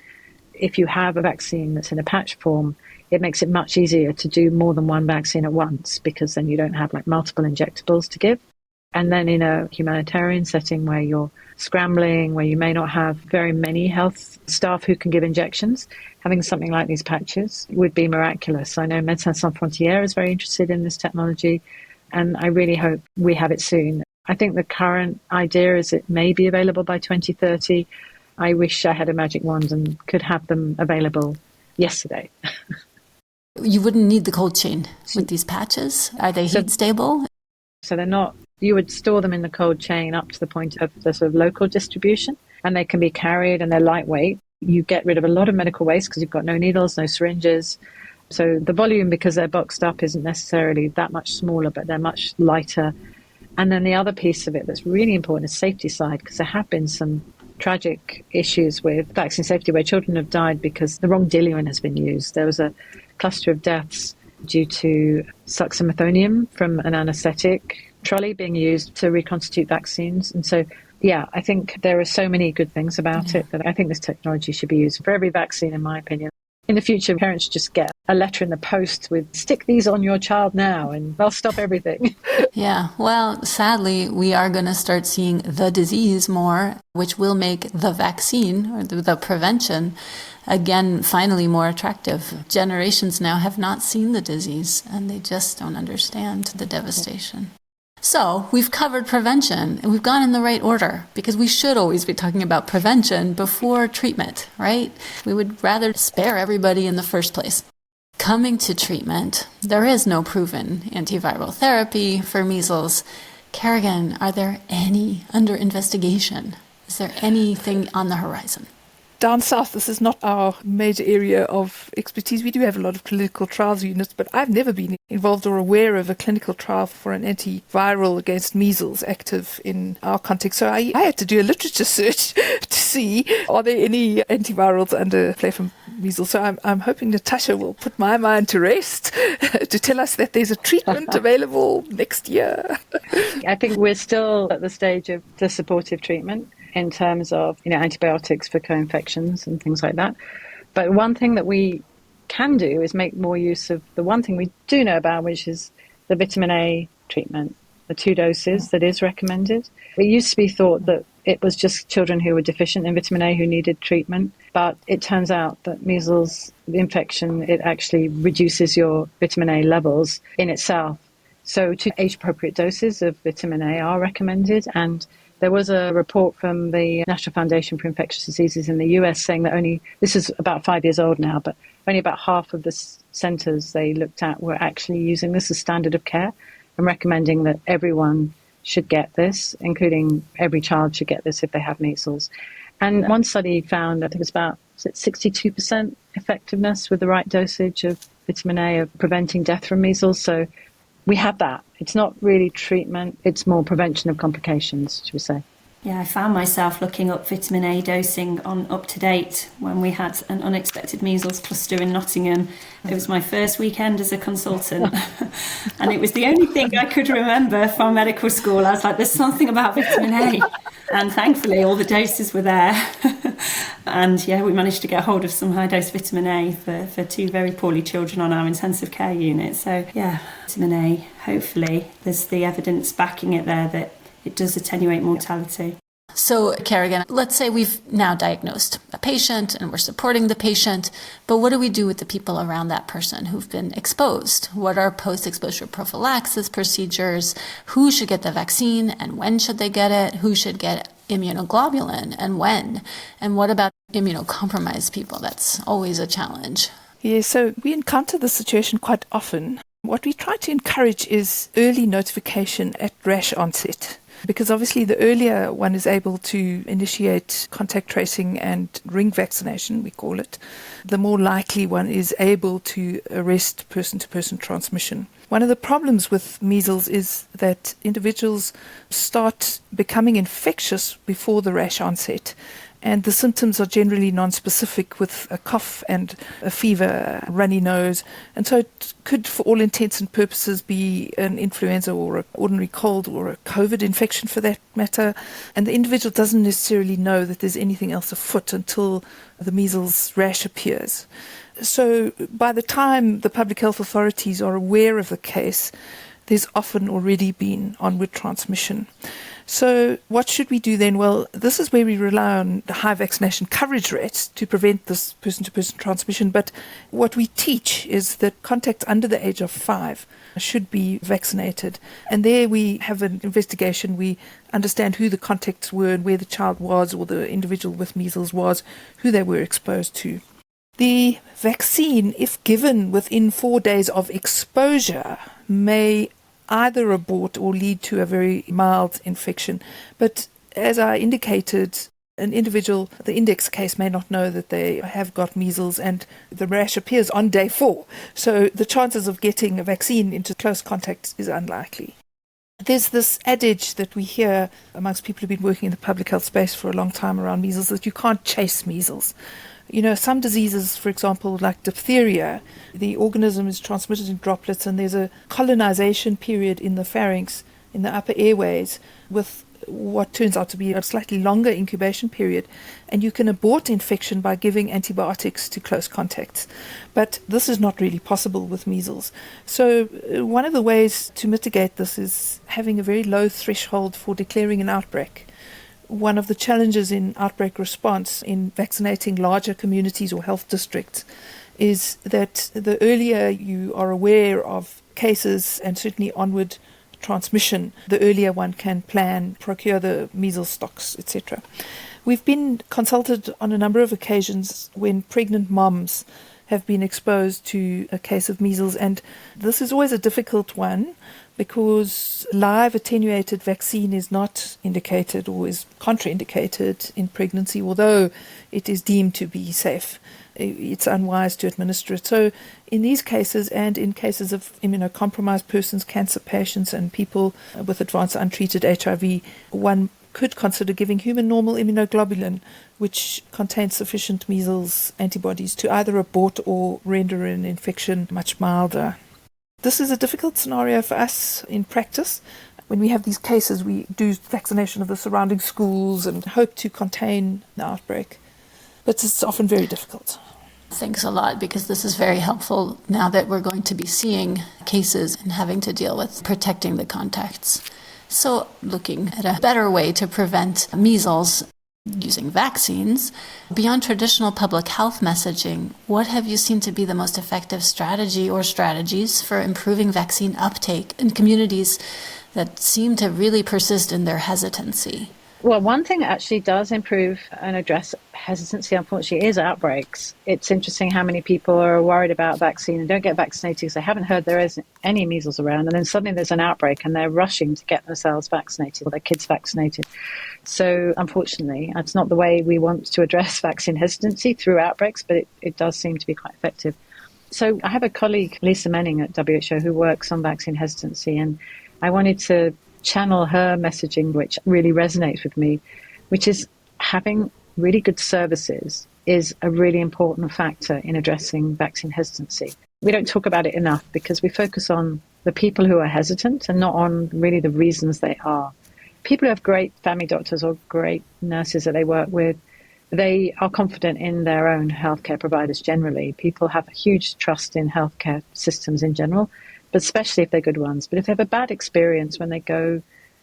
if you have a vaccine that's in a patch form, it makes it much easier to do more than one vaccine at once, because then you don't have multiple injectables to give. And then in a humanitarian setting where you're scrambling, where you may not have very many health staff who can give injections, having something like these patches would be miraculous. I know Médecins Sans Frontières is very interested in this technology, and I really hope we have it soon. I think the current idea is it may be available by 2030. I wish I had a magic wand and could have them available yesterday. You wouldn't need the cold chain with these patches? Are they heat stable? So they're not, you would store them in the cold chain up to the point of the sort of local distribution, and they can be carried and they're lightweight. You get rid of a lot of medical waste because you've got no needles, no syringes. So the volume, because they're boxed up, isn't necessarily that much smaller, but they're much lighter. And then the other piece of it that's really important is safety side, because there have been some tragic issues with vaccine safety where children have died because the wrong diluent has been used. There was a cluster of deaths due to succinylmethonium from an anaesthetic trolley being used to reconstitute vaccines. And so, yeah, I think there are so many good things about it that I think this technology should be used for every vaccine, in my opinion. In the future, parents should just get a letter in the post with, stick these on your child now, and they'll stop everything. Yeah, well, sadly, we are going to start seeing the disease more, which will make the vaccine or the prevention, again, finally more attractive. Generations now have not seen the disease, and they just don't understand the devastation. So we've covered prevention, and we've gone in the right order, because we should always be talking about prevention before treatment, right? We would rather spare everybody in the first place. Coming to treatment, there is no proven antiviral therapy for measles. Kerrigan, are there any under investigation? Is there anything on the horizon? Down south, this is not our major area of expertise. We do have a lot of clinical trials units, but I've never been involved or aware of a clinical trial for an antiviral against measles active in our context. So I had to do a literature search to see, are there any antivirals under play from measles? So I'm hoping Natasha will put my mind to rest to tell us that there's a treatment available next year. I think we're still at the stage of the supportive treatment in terms of, antibiotics for co-infections and things like that. But one thing that we can do is make more use of the one thing we do know about, which is the vitamin A treatment, the 2 doses that is recommended. It used to be thought that it was just children who were deficient in vitamin A who needed treatment, but it turns out that measles infection, it actually reduces your vitamin A levels in itself. So 2 age-appropriate doses of vitamin A are recommended, and there was a report from the National Foundation for Infectious Diseases in the US saying that this is about 5 years old now, but only about half of the centres they looked at were actually using this as standard of care and recommending that everyone should get this, including every child should get this if they have measles. And one study found, I think it's about 62% effectiveness with the right dosage of vitamin A of preventing death from measles. So we have that. It's not really treatment, it's more prevention of complications, should we say. Yeah, I found myself looking up vitamin A dosing on Up to Date when we had an unexpected measles cluster in Nottingham. It was my first weekend as a consultant and it was the only thing I could remember from medical school. I was like, there's something about vitamin A. And thankfully all the doses were there. And yeah, we managed to get hold of some high dose vitamin A for 2 very poorly children on our intensive care unit. So yeah, vitamin A, hopefully there's the evidence backing it there that it does attenuate mortality. So, Kerrigan, let's say we've now diagnosed a patient and we're supporting the patient, but what do we do with the people around that person who've been exposed? What are post-exposure prophylaxis procedures? Who should get the vaccine and when should they get it? Who should get immunoglobulin and when? And what about immunocompromised people? That's always a challenge. Yeah, so we encounter this situation quite often. What we try to encourage is early notification at rash onset, because obviously the earlier one is able to initiate contact tracing and ring vaccination, we call it, the more likely one is able to arrest person-to-person transmission. One of the problems with measles is that individuals start becoming infectious before the rash onset, and the symptoms are generally non-specific with a cough and a fever, a runny nose. And so it could, for all intents and purposes, be an influenza or an ordinary cold or a COVID infection for that matter. And the individual doesn't necessarily know that there's anything else afoot until the measles rash appears. So by the time the public health authorities are aware of the case, there's often already been onward transmission. So what should we do then? Well, this is where we rely on the high vaccination coverage rates to prevent this person-to-person transmission. But what we teach is that contacts under the age of 5 should be vaccinated. And there we have an investigation. We understand who the contacts were and where the child was or the individual with measles was, who they were exposed to. The vaccine, if given within 4 days of exposure, may either abort or lead to a very mild infection. But as I indicated, an individual, the index case, may not know that they have got measles and the rash appears on day 4. So the chances of getting a vaccine into close contact is unlikely. There's this adage that we hear amongst people who've been working in the public health space for a long time around measles, that you can't chase measles. Some diseases, for example, like diphtheria, the organism is transmitted in droplets and there's a colonization period in the pharynx, in the upper airways, with what turns out to be a slightly longer incubation period. And you can abort infection by giving antibiotics to close contacts. But this is not really possible with measles. So one of the ways to mitigate this is having a very low threshold for declaring an outbreak. One of the challenges in outbreak response in vaccinating larger communities or health districts is that the earlier you are aware of cases and certainly onward transmission, the earlier one can plan, procure the measles stocks, etc. We've been consulted on a number of occasions when pregnant moms have been exposed to a case of measles. And this is always a difficult one because live attenuated vaccine is not indicated or is contraindicated in pregnancy, although it is deemed to be safe. It's unwise to administer it. So in these cases and in cases of immunocompromised persons, cancer patients and people with advanced untreated HIV, one could consider giving human normal immunoglobulin, which contains sufficient measles antibodies to either abort or render an infection much milder. This is a difficult scenario for us in practice. When we have these cases, we do vaccination of the surrounding schools and hope to contain the outbreak. But it's often very difficult. Thanks a lot, because this is very helpful now that we're going to be seeing cases and having to deal with protecting the contacts. So looking at a better way to prevent measles using vaccines, beyond traditional public health messaging, what have you seen to be the most effective strategy or strategies for improving vaccine uptake in communities that seem to really persist in their hesitancy? Well, one thing that actually does improve and address hesitancy, unfortunately, is outbreaks. It's interesting how many people are worried about vaccine and don't get vaccinated because they haven't heard there isn't any measles around, and then suddenly there's an outbreak and they're rushing to get themselves vaccinated or their kids vaccinated. So, unfortunately, that's not the way we want to address vaccine hesitancy through outbreaks, but it does seem to be quite effective. So I have a colleague, Lisa Menning at WHO, who works on vaccine hesitancy, and I wanted to channel her messaging, which really resonates with me, which is having really good services is a really important factor in addressing vaccine hesitancy. We don't talk about it enough because we focus on the people who are hesitant and not on really the reasons they are. People who have great family doctors or great nurses that they work with, they are confident in their own healthcare providers generally. People have a huge trust in healthcare systems in general, but especially if they're good ones. But if they have a bad experience when they go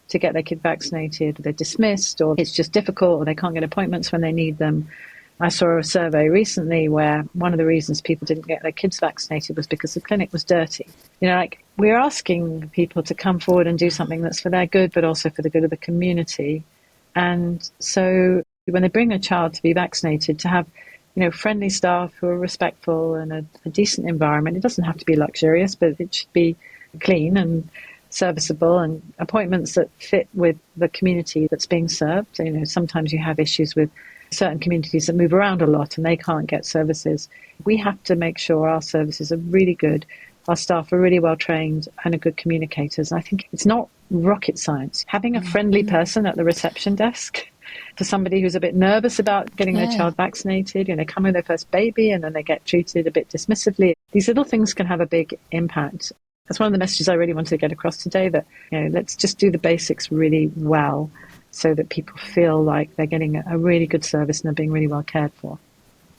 to get their kid vaccinated, they're dismissed, or it's just difficult, or they can't get appointments when they need them. I saw a survey recently where one of the reasons people didn't get their kids vaccinated was because the clinic was dirty. We're asking people to come forward and do something that's for their good, but also for the good of the community. And so when they bring a child to be vaccinated, to have friendly staff who are respectful and a decent environment. It doesn't have to be luxurious, but it should be clean and serviceable, and appointments that fit with the community that's being served. Sometimes you have issues with certain communities that move around a lot and they can't get services. We have to make sure our services are really good, our staff are really well trained and are good communicators. I think it's not rocket science. Having a friendly person at the reception desk for somebody who's a bit nervous about getting their child vaccinated, they come with their first baby and then they get treated a bit dismissively. These little things can have a big impact. That's one of the messages I really wanted to get across today, that let's just do the basics really well so that people feel like they're getting a really good service and they're being really well cared for.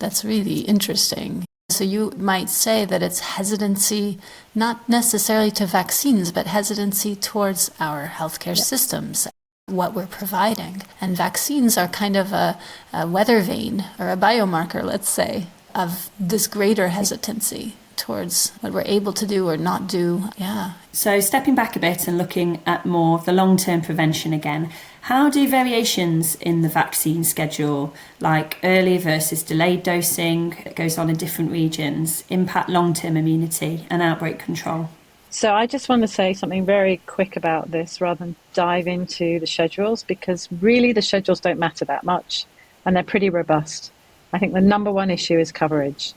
That's really interesting. So you might say that it's hesitancy, not necessarily to vaccines, but hesitancy towards our healthcare systems, what we're providing. And vaccines are kind of a weather vane or a biomarker, let's say, of this greater hesitancy towards what we're able to do or not do. Yeah. So stepping back a bit and looking at more of the long-term prevention again, how do variations in the vaccine schedule, like early versus delayed dosing that goes on in different regions, impact long-term immunity and outbreak control? So I just want to say something very quick about this rather than dive into the schedules, because really the schedules don't matter that much and they're pretty robust. I think the number one issue is coverage.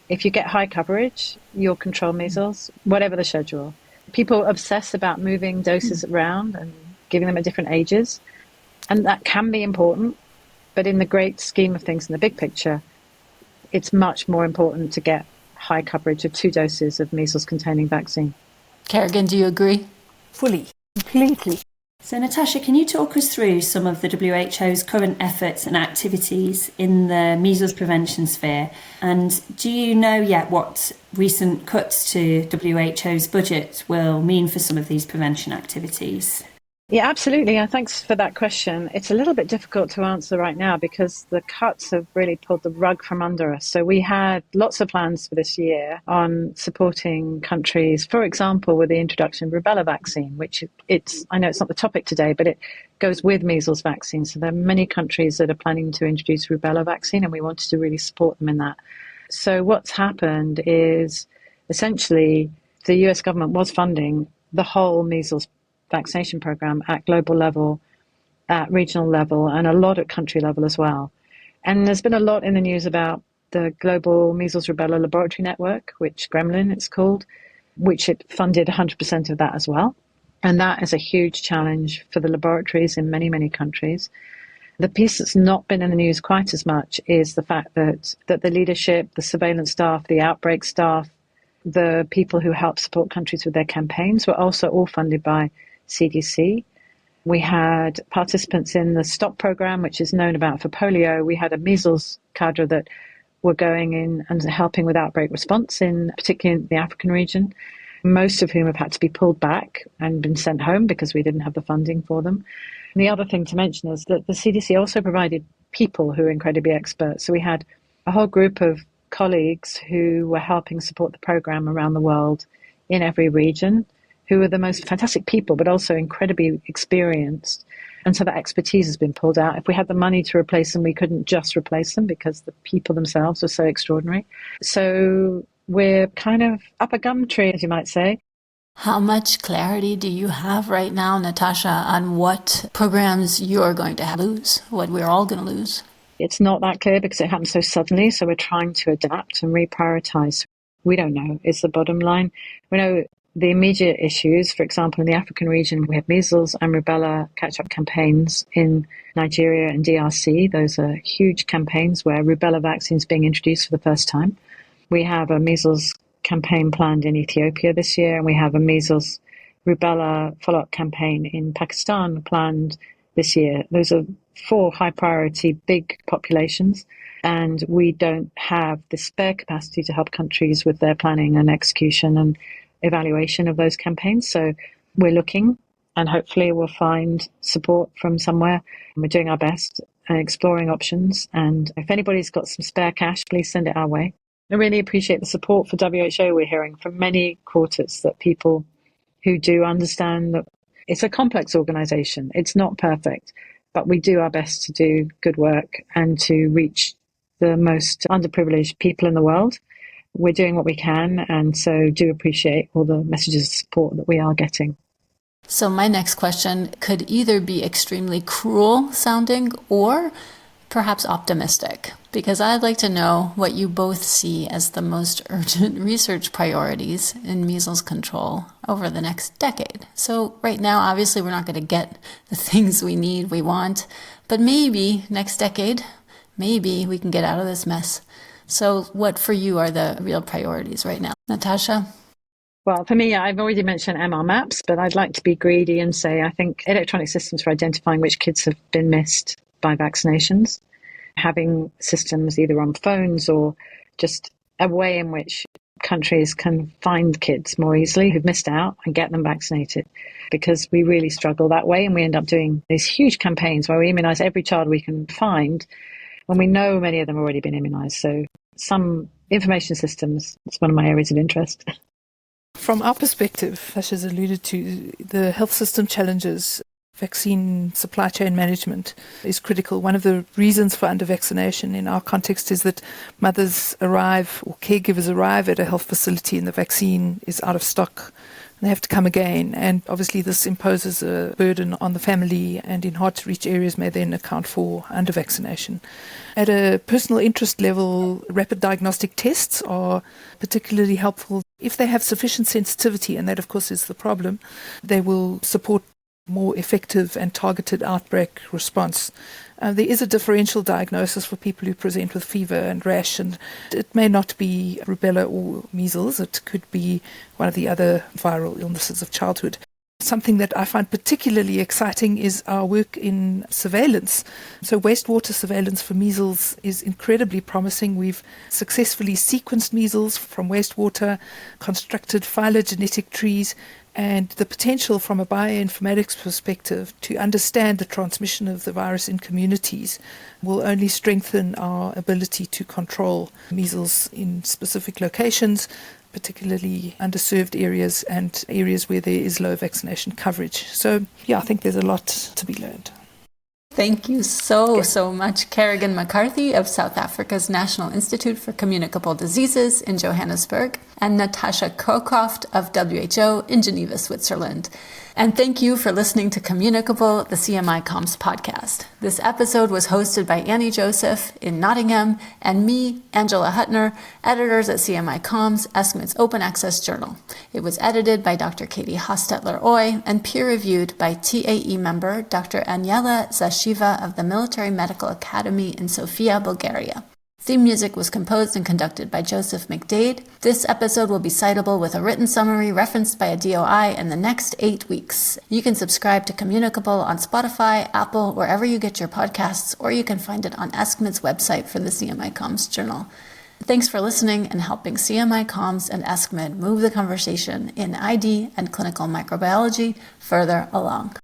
If you get high coverage, you'll control measles, whatever the schedule. People obsess about moving doses around and giving them at different ages, and that can be important, but in the great scheme of things, in the big picture, it's much more important to get high coverage of 2 doses of measles-containing vaccine. Kerrigan, do you agree? Fully, completely. So Natasha, can you talk us through some of the WHO's current efforts and activities in the measles prevention sphere? And do you know yet what recent cuts to WHO's budget will mean for some of these prevention activities? Yeah, absolutely. And thanks for that question. It's a little bit difficult to answer right now because the cuts have really pulled the rug from under us. So we had lots of plans for this year on supporting countries, for example, with the introduction of rubella vaccine, which I know it's not the topic today, but it goes with measles vaccine. So there are many countries that are planning to introduce rubella vaccine, and we wanted to really support them in that. So what's happened is essentially the US government was funding the whole measles vaccination program at global level, at regional level, and a lot at country level as well. And there's been a lot in the news about the Global Measles Rubella Laboratory Network, which Gremlin it's called, which it funded 100% of that as well. And that is a huge challenge for the laboratories in many, many countries. The piece that's not been in the news quite as much is the fact that the leadership, the surveillance staff, the outbreak staff, the people who help support countries with their campaigns were also all funded by CDC. We had participants in the STOP program, which is known about for polio. We had a measles cadre that were going in and helping with outbreak response, particularly in the African region, most of whom have had to be pulled back and been sent home because we didn't have the funding for them. And the other thing to mention is that the CDC also provided people who are incredibly expert. So we had a whole group of colleagues who were helping support the program around the world in every region, who were the most fantastic people, but also incredibly experienced. And so that expertise has been pulled out. If we had the money to replace them, we couldn't just replace them because the people themselves were so extraordinary. So we're kind of up a gum tree, as you might say. How much clarity do you have right now, Natasha, on what programs you're going to lose, what we're all going to lose? It's not that clear because it happened so suddenly, so we're trying to adapt and reprioritize. We don't know, is the bottom line. We know the immediate issues. For example, in the African region, we have measles and rubella catch-up campaigns in Nigeria and DRC. Those are huge campaigns where rubella vaccine is being introduced for the first time. We have a measles campaign planned in Ethiopia this year, and we have a measles rubella follow-up campaign in Pakistan planned this year. Those are 4 high-priority, big populations, and we don't have the spare capacity to help countries with their planning and execution and evaluation of those campaigns. So we're looking, and hopefully we'll find support from somewhere. We're doing our best and exploring options, and if anybody's got some spare cash, please send it our way. I really appreciate the support for WHO we're hearing from many quarters, that people who do understand that it's a complex organisation. It's not perfect, but we do our best to do good work and to reach the most underprivileged people in the world. We're doing what we can, and so do appreciate all the messages of support that we are getting. So my next question could either be extremely cruel sounding or perhaps optimistic, because I'd like to know what you both see as the most urgent research priorities in measles control over the next decade. So right now, obviously, we're not going to get the things we need, we want, but maybe next decade, maybe we can get out of this mess. So what for you are the real priorities right now? Natasha? Well, for me, I've already mentioned MR maps, but I'd like to be greedy and say I think electronic systems for identifying which kids have been missed by vaccinations, having systems either on phones or just a way in which countries can find kids more easily who've missed out and get them vaccinated, because we really struggle that way, and we end up doing these huge campaigns where we immunise every child we can find when we know many of them have already been immunised. So some information systems, it's one of my areas of interest. From our perspective, as has alluded to, the health system challenges, vaccine supply chain management is critical. One of the reasons for under-vaccination in our context is that mothers arrive or caregivers arrive at a health facility and the vaccine is out of stock. They have to come again, and obviously this imposes a burden on the family, and in hard-to-reach areas may then account for under-vaccination. At a personal interest level, rapid diagnostic tests are particularly helpful. If they have sufficient sensitivity, and that of course is the problem, they will support more effective and targeted outbreak response. There is a differential diagnosis for people who present with fever and rash, and it may not be rubella or measles. It could be one of the other viral illnesses of childhood. Something that I find particularly exciting is our work in surveillance. So wastewater surveillance for measles is incredibly promising. We've successfully sequenced measles from wastewater, constructed phylogenetic trees, and the potential from a bioinformatics perspective to understand the transmission of the virus in communities will only strengthen our ability to control measles in specific locations, particularly underserved areas and areas where there is low vaccination coverage. So, yeah, I think there's a lot to be learned. Thank you so much, Kerrigan McCarthy of South Africa's National Institute for Communicable Diseases in Johannesburg, and Natasha Crowcroft of WHO in Geneva, Switzerland. And thank you for listening to Communicable, the CMI Comms podcast. This episode was hosted by Annie Joseph in Nottingham and me, Angela Huttner, editors at CMI Comms, Eskim's open access journal. It was edited by Dr. Kathryn Hostettler and peer-reviewed by TAE member Dr. Anelia Zasheva of the Military Medical Academy in Sofia, Bulgaria. Theme music was composed and conducted by Joseph McDade. This episode will be citable with a written summary referenced by a DOI in the next 8 weeks. You can subscribe to Communicable on Spotify, Apple, wherever you get your podcasts, or you can find it on Eskim's website for the CMI Comms Journal. Thanks for listening and helping CMI Comms and Eskimid move the conversation in ID and clinical microbiology further along.